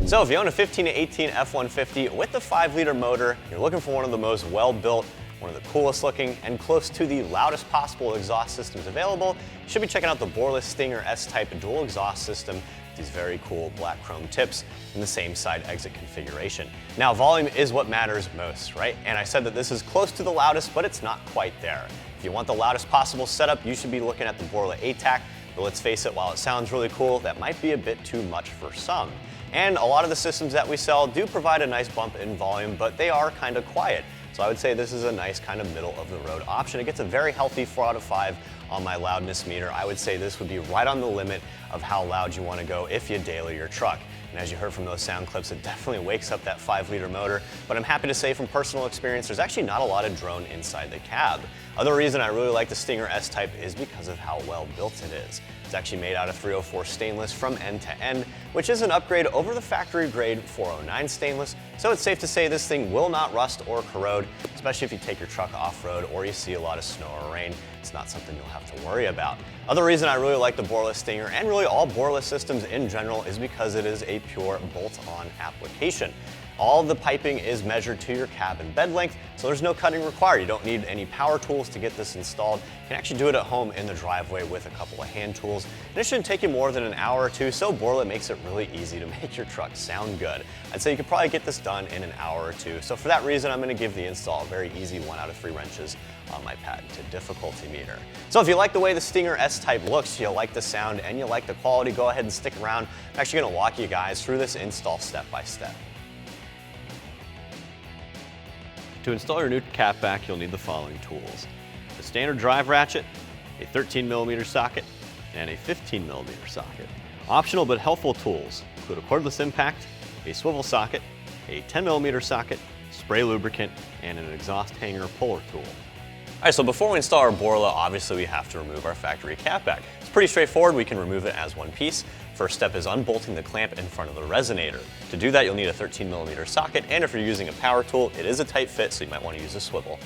So if you own a 15 to 18 F150 with the 5-liter motor, you're looking for one of the most well-built, one of the coolest looking, and close to the loudest possible exhaust systems available, you should be checking out the Borla Stinger S-Type dual exhaust system with these very cool black chrome tips in the same side exit configuration. Now, volume is what matters most, right? And I said that this is close to the loudest, but it's not quite there. If you want the loudest possible setup, you should be looking at the Borla ATAC, but let's face it, while it sounds really cool, that might be a bit too much for some. And a lot of the systems that we sell do provide a nice bump in volume, but they are kind of quiet. So I would say this is a nice kind of middle of the road option. It gets a very healthy 4 out of 5 on my loudness meter. I would say this would be right on the limit of how loud you want to go if you daily your truck. And as you heard from those sound clips, it definitely wakes up that 5-liter motor. But I'm happy to say from personal experience, there's actually not a lot of drone inside the cab. Other reason I really like the Stinger S-Type is because of how well built it is. It's actually made out of 304 stainless from end to end, which is an upgrade over the factory grade 409 stainless. So it's safe to say this thing will not rust or corrode, especially if you take your truck off-road or you see a lot of snow or rain. It's not something you'll have to worry about. Other reason I really like the Borla Stinger and really all Borla systems in general is because it is a pure bolt-on application. All of the piping is measured to your cab and bed length, so there's no cutting required. You don't need any power tools to get this installed. You can actually do it at home in the driveway with a couple of hand tools. And it shouldn't take you more than an hour or two, so Borla makes it really easy to make your truck sound good. I'd say you could probably get this done in an hour or two. So for that reason, I'm gonna give the install a very easy 1 out of 3 wrenches on my patented difficulty meter. So if you like the way the Stinger S-Type looks, you like the sound, and you like the quality, go ahead and stick around. I'm actually gonna walk you guys through this install step by step. To install your new catback, you'll need the following tools: a standard drive ratchet, a 13mm socket, and a 15mm socket. Optional but helpful tools include a cordless impact, a swivel socket, a 10mm socket, spray lubricant, and an exhaust hanger puller tool. All right, so before we install our Borla, obviously we have to remove our factory catback. It's pretty straightforward. We can remove it as one piece. First step is unbolting the clamp in front of the resonator. To do that, you'll need a 13mm socket, and if you're using a power tool, it is a tight fit, so you might want to use a swivel.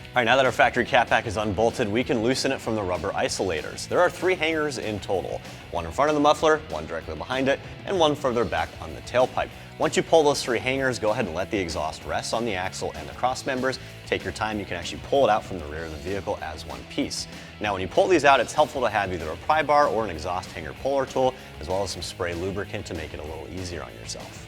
All right, now that our factory catback is unbolted, we can loosen it from the rubber isolators. There are 3 hangers in total, one in front of the muffler, one directly behind it, and one further back on the tailpipe. Once you pull those 3 hangers, go ahead and let the exhaust rest on the axle and the cross members. Take your time, you can actually pull it out from the rear of the vehicle as one piece. Now when you pull these out, it's helpful to have either a pry bar or an exhaust hanger puller tool, as well as some spray lubricant to make it a little easier on yourself.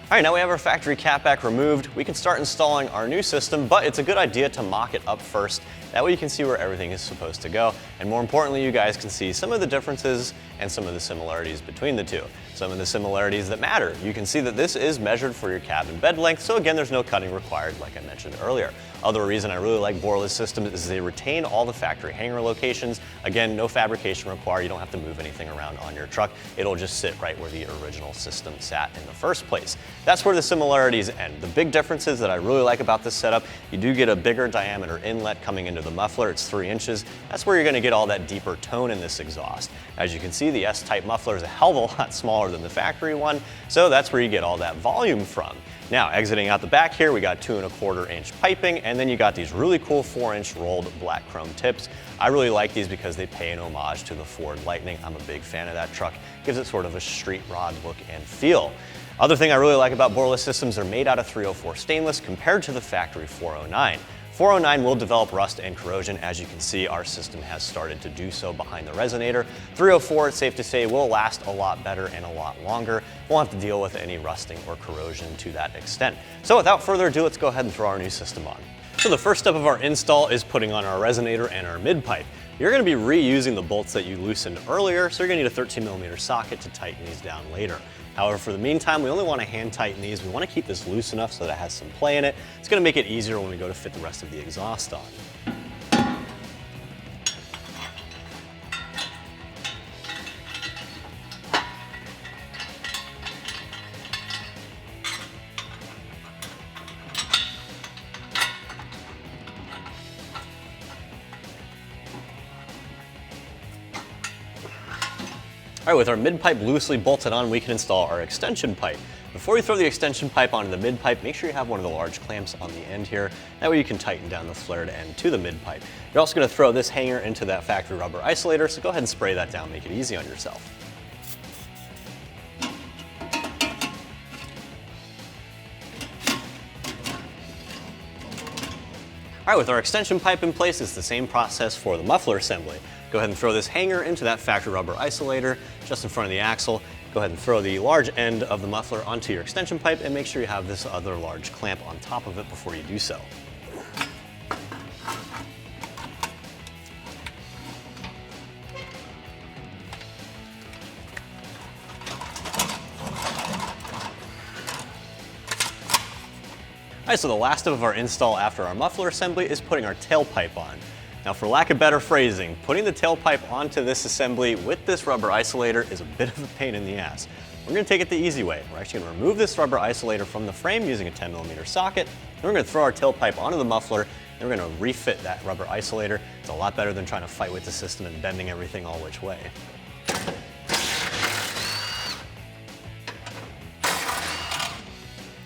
All right, now we have our factory catback removed. We can start installing our new system, but it's a good idea to mock it up first. That way you can see where everything is supposed to go. And more importantly, you guys can see some of the differences and some of the similarities between the two. Some of the similarities that matter. You can see that this is measured for your cab and bed length, so again, there's no cutting required like I mentioned earlier. Other reason I really like Borla's system is they retain all the factory hanger locations. Again, no fabrication required. You don't have to move anything around on your truck. It'll just sit right where the original system sat in the first place. That's where the similarities end. The big differences that I really like about this setup, you do get a bigger diameter inlet coming into the muffler. It's 3 inches. That's where you're going to get all that deeper tone in this exhaust. As you can see, the S-Type muffler is a hell of a lot smaller than the factory one, so that's where you get all that volume from. Now, exiting out the back here, we got 2 1/4 inch piping, and then you got these really cool 4-inch rolled black chrome tips. I really like these because they pay an homage to the Ford Lightning. I'm a big fan of that truck. Gives it sort of a street rod look and feel. Other thing I really like about Borla systems, they're made out of 304 stainless compared to the factory 409. 409 will develop rust and corrosion. As you can see, our system has started to do so behind the resonator. 304, it's safe to say, will last a lot better and a lot longer. Won't have to deal with any rusting or corrosion to that extent. So without further ado, let's go ahead and throw our new system on. So the first step of our install is putting on our resonator and our mid-pipe. You're going to be reusing the bolts that you loosened earlier, so you're going to need a 13mm socket to tighten these down later. However, for the meantime, we only want to hand tighten these. We want to keep this loose enough so that it has some play in it. It's going to make it easier when we go to fit the rest of the exhaust on. All right, with our mid-pipe loosely bolted on, we can install our extension pipe. Before you throw the extension pipe onto the mid-pipe, make sure you have one of the large clamps on the end here. That way you can tighten down the flared end to the mid-pipe. You're also going to throw this hanger into that factory rubber isolator, so go ahead and spray that down, make it easy on yourself. All right, with our extension pipe in place, it's the same process for the muffler assembly. Go ahead and throw this hanger into that factory rubber isolator just in front of the axle. Go ahead and throw the large end of the muffler onto your extension pipe and make sure you have this other large clamp on top of it before you do so. All right, so the last of our install after our muffler assembly is putting our tailpipe on. Now, for lack of better phrasing, putting the tailpipe onto this assembly with this rubber isolator is a bit of a pain in the ass. We're going to take it the easy way. We're actually going to remove this rubber isolator from the frame using a 10mm socket, and we're going to throw our tailpipe onto the muffler, and we're going to refit that rubber isolator. It's a lot better than trying to fight with the system and bending everything all which way.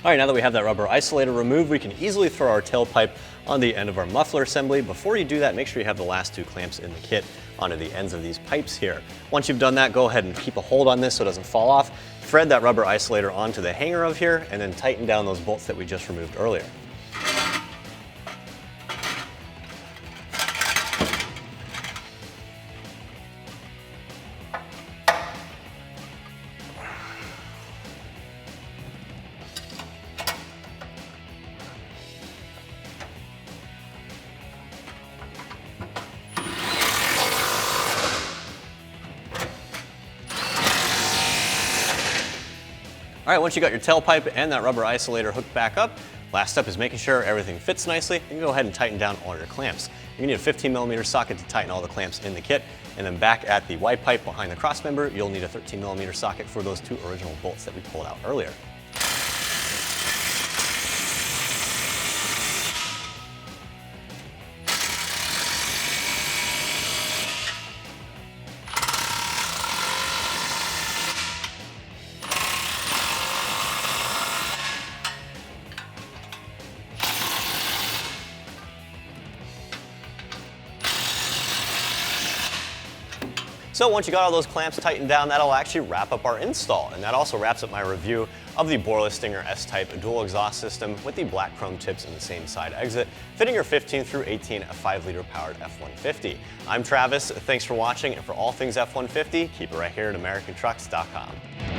All right, now that we have that rubber isolator removed, we can easily throw our tailpipe on the end of our muffler assembly. Before you do that, make sure you have the last two clamps in the kit onto the ends of these pipes here. Once you've done that, go ahead and keep a hold on this so it doesn't fall off. Thread that rubber isolator onto the hanger of here, and then tighten down those bolts that we just removed earlier. All right, once you got your tailpipe and that rubber isolator hooked back up, last step is making sure everything fits nicely. You can go ahead and tighten down all your clamps. You need a 15mm socket to tighten all the clamps in the kit, and then back at the Y pipe behind the crossmember, you'll need a 13mm socket for those two original bolts that we pulled out earlier. So once you got all those clamps tightened down, that'll actually wrap up our install. And that also wraps up my review of the Borla Stinger S-Type dual exhaust system with the black chrome tips in the same side exit, fitting your 15 through 18 5-liter powered F-150. I'm Travis, thanks for watching, and for all things F-150, keep it right here at AmericanTrucks.com.